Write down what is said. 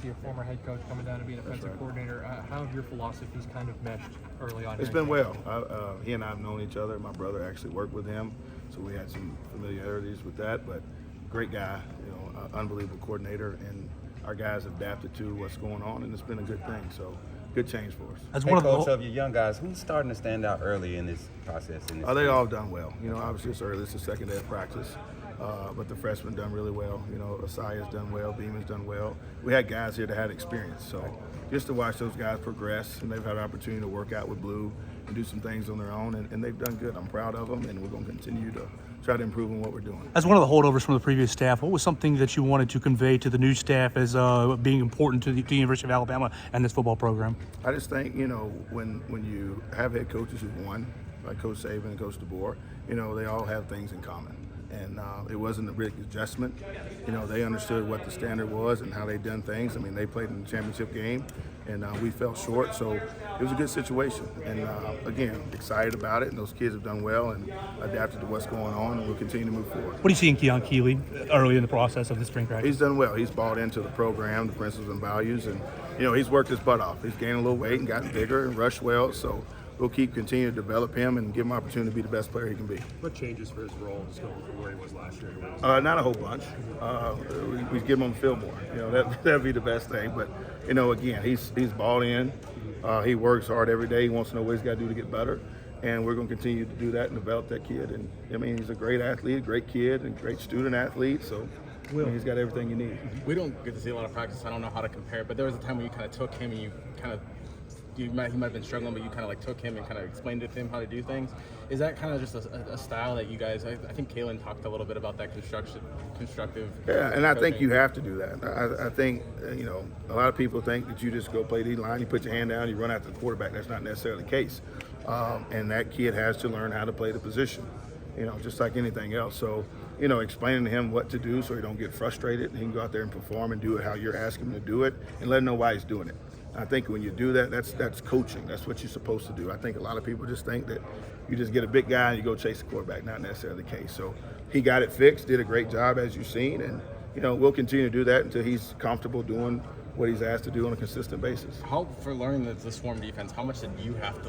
Your former head coach coming down to be an offensive coordinator. How have your philosophies kind of meshed early on? It's been well. He and I have known each other. My brother actually worked with him, so we had some familiarities with that. But great guy, unbelievable coordinator, and our guys adapted to what's going on, and it's been a good thing. So good change for us. As one of your young guys, who's starting to stand out early in this process? They all done well. Obviously it's early. It's the second day of practice. But the freshmen done really well. Asaya's done well. Beeman's done well. We had guys here that had experience. So just to watch those guys progress, and they've had an opportunity to work out with Blue and do some things on their own, and they've done good. I'm proud of them, and we're going to continue to try to improve on what we're doing. As one of the holdovers from the previous staff, what was something that you wanted to convey to the new staff as being important to the University of Alabama and this football program? I just think, when you have head coaches who've won, like Coach Saban and Coach DeBoer, they all have things in common. And it wasn't a big adjustment. They understood what the standard was and how they'd done things. I mean, they played in the championship game, and we fell short. So it was a good situation. And again, excited about it. And those kids have done well and adapted to what's going on, and we'll continue to move forward. What do you see in Keon Keeley early in the process of the spring practice? He's done well. He's bought into the program, the principles and values, and he's worked his butt off. He's gained a little weight and gotten bigger and rushed well. So we'll continue to develop him and give him opportunity to be the best player he can be. What changes for his role just going from where he was last year? Not a whole bunch. We give him a feel more. That'd be the best thing. But again, he's balled in. He works hard every day. He wants to know what he's got to do to get better, and we're going to continue to do that and develop that kid. And I mean, he's a great athlete, a great kid, and great student athlete. So he's got everything you need. We don't get to see a lot of practice. I don't know how to compare, but there was a time when you kind of took him and you kind of. He might have been struggling, but you kind of took him and kind of explained to him how to do things. Is that kind of just a style that you guys? I think Kalen talked a little bit about that constructive. Yeah, and I think you have to do that. I think a lot of people think that you just go play the line, you put your hand down, you run after the quarterback. That's not necessarily the case. And that kid has to learn how to play the position, just like anything else. So explaining to him what to do so he don't get frustrated, and he can go out there and perform and do it how you're asking him to do it, and let him know why he's doing it. I think when you do that, that's coaching. That's what you're supposed to do. I think a lot of people just think that you just get a big guy and you go chase the quarterback. Not necessarily the case. So he got it fixed, did a great job as you've seen, and we'll continue to do that until he's comfortable doing what he's asked to do on a consistent basis. How for learning the swarm defense? How much did you have to